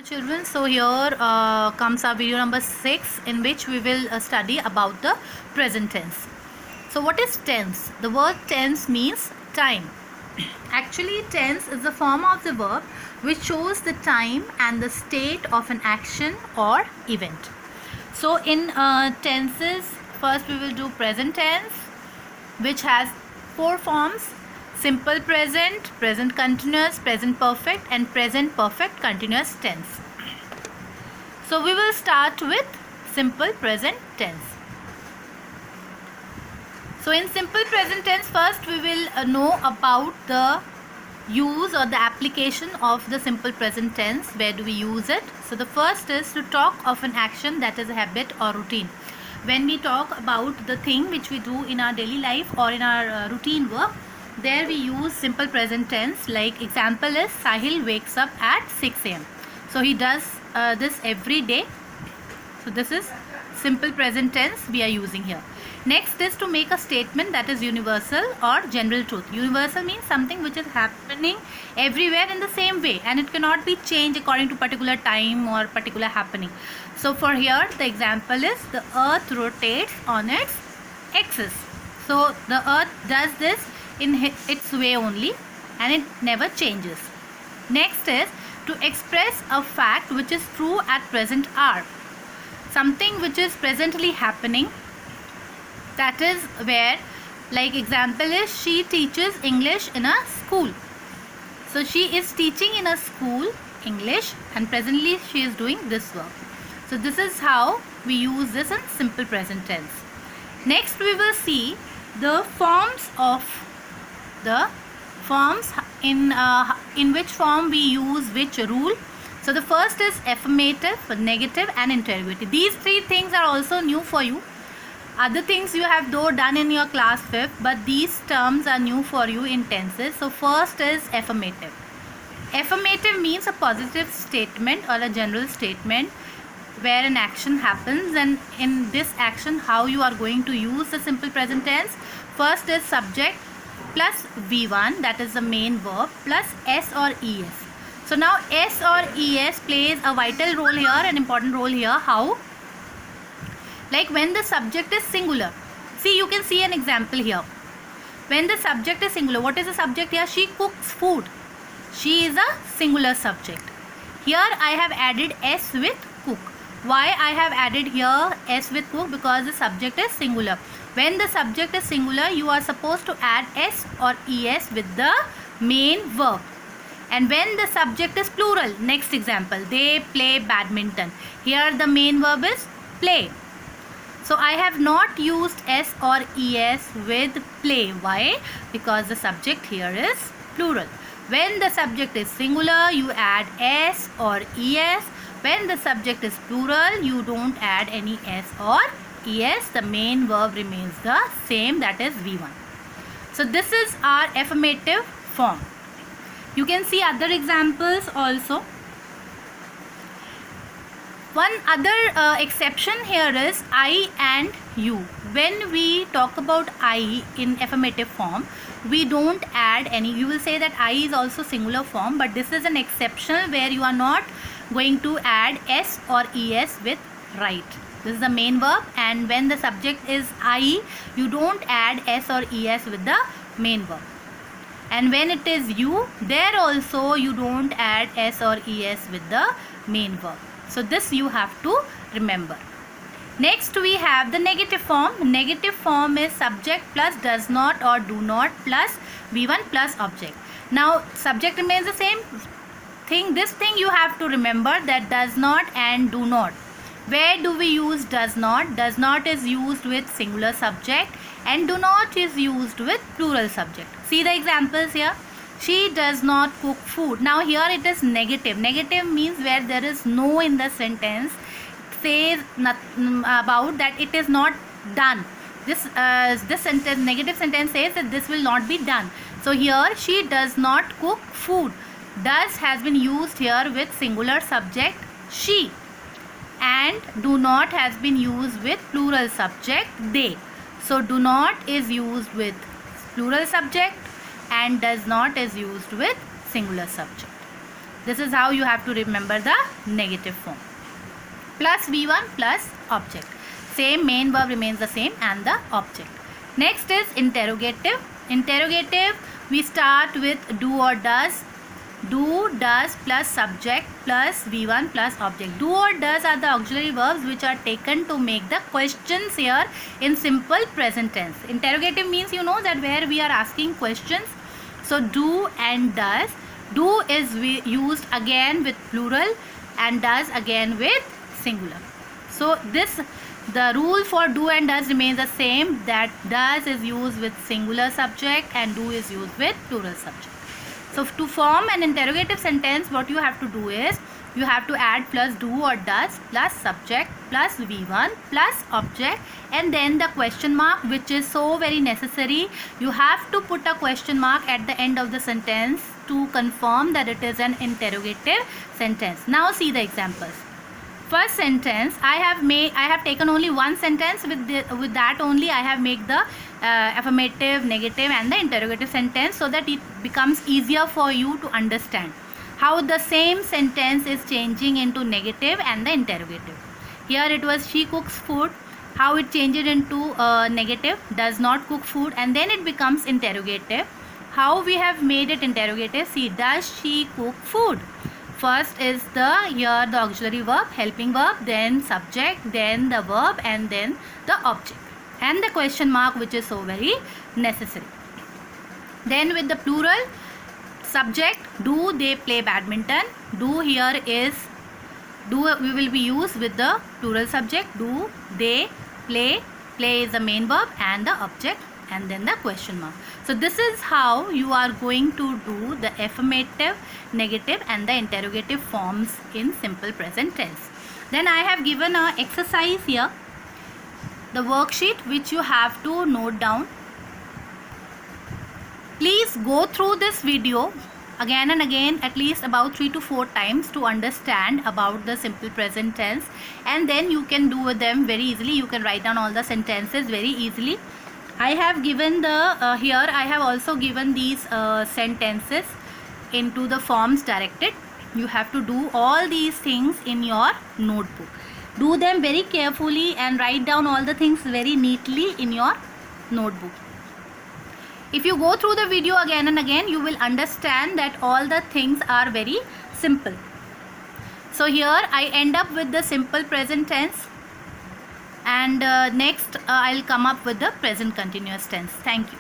Children, so here comes our video number 6, in which we will study about the present tense. So what is tense? The word tense means time. Actually, tense is the form of the verb which shows the time and the state of an action or event. So in tenses, first we will do present tense, which has 4 forms: simple present, present continuous, present perfect and present perfect continuous tense. So we will start with simple present tense. So in simple present tense, first we will know about the use or the application of the simple present tense. Where do we use it? So the first is to talk of an action that is a habit or routine. When we talk about the thing which we do in our daily life or in our routine work, there we use simple present tense. Like example is Sahil wakes up at 6 am. So he does this every day. So this is simple present tense we are using here. Next is to make a statement that is universal or general truth. Universal means something which is happening everywhere in the same way and it cannot be changed according to particular time or particular happening. So for here the example is the earth rotates on its axis. So the earth does this in its way only and it never changes. Next is to express a fact which is true at present hour. Something which is presently happening. That is where, like example is, she teaches English in a school. So she is teaching in a school English and presently she is doing this work. So this is how we use this in simple present tense. Next we will see the forms in which form we use which rule. So the first is affirmative, negative and interrogative. These 3 things are also new for you. Other things you have though done in your class 5th, but these terms are new for you in tenses. So first is affirmative. Affirmative means a positive statement or a general statement where an action happens, and in this action how you are going to use the simple present tense. First is subject plus V1, that is the main verb, plus S or ES. So now S or ES plays a vital role here, an important role here. How? Like when the subject is singular. See, you can see an example here. When the subject is singular, what is the subject here? She cooks food. She is a singular subject. Here I have added S with cook. Why I have added here S with cook? Because the subject is singular. When the subject is singular, you are supposed to add S or ES with the main verb. And when the subject is plural, next example, they play badminton. Here the main verb is play. So I have not used S or ES with play. Why? Because the subject here is plural. When the subject is singular, you add S or ES. When the subject is plural, you don't add any S or ES. The main verb remains the same, that is V1. So this is our affirmative form. You can see other examples also. One other exception here is I and you. When we talk about I in affirmative form, we don't add any. You will say that I is also singular form, but this is an exception where you are not going to add S or ES with right. This is the main verb, and when the subject is I, you don't add S or ES with the main verb. And when it is you, there also you don't add S or ES with the main verb. So this you have to remember. Next we have the negative form. Negative form is subject plus does not or do not plus V1 plus object. Now subject remains the same thing. This thing you have to remember, that does not and do not. Where do we use does not? Does not is used with singular subject and do not is used with plural subject. See the examples here. She does not cook food. Now here it is negative. Negative means where there is no in the sentence. It says about that it is not done. This sentence, negative sentence, says that this will not be done. So here she does not cook food. Does has been used here with singular subject she, and do not has been used with plural subject they. So do not is used with plural subject and does not is used with singular subject. This is how you have to remember the negative form. Plus V1 plus object. Same, main verb remains the same and the object. Next is interrogative. Interrogative, we start with do or does. Do, does plus subject plus V1 plus object. Do or does are the auxiliary verbs which are taken to make the questions here in simple present tense. Interrogative means, you know, that where we are asking questions. So do and does. Do is used again with plural and does again with singular. So the rule for do and does remains the same, that does is used with singular subject and do is used with plural subject. So to form an interrogative sentence, what you have to do is you have to add plus do or does plus subject plus V1 plus object and then the question mark, which is so very necessary. You have to put a question mark at the end of the sentence to confirm that it is an interrogative sentence. Now see the examples. First sentence, I have taken only one sentence. With that only I have made the affirmative, negative and the interrogative sentence, so that it becomes easier for you to understand how the same sentence is changing into negative and the interrogative. Here it was she cooks food, how it changes into negative, does not cook food, and then it becomes interrogative. How we have made it interrogative? See, does she cook food? First is the auxiliary verb, helping verb, then subject, then the verb and then the object and the question mark, which is so very necessary. Then with the plural subject, do they play badminton? Do here is do we will be used with the plural subject. Do they play? Play is the main verb and the object and then the question mark. So this is how you are going to do the affirmative, negative and the interrogative forms in simple present tense. Then I have given a exercise here, the worksheet, which you have to note down. Please go through this video again and again, at least about 3 to 4 times, to understand about the simple present tense, and then you can do with them very easily. You can write down all the sentences very easily. I have given the here I have also given these sentences into the forms directed. You have to do all these things in your notebook. Do them very carefully and write down all the things very neatly in your notebook. If you go through the video again and again, you will understand that all the things are very simple. So here I end up with the simple present tense, and next I'll come up with the present continuous tense. Thank you.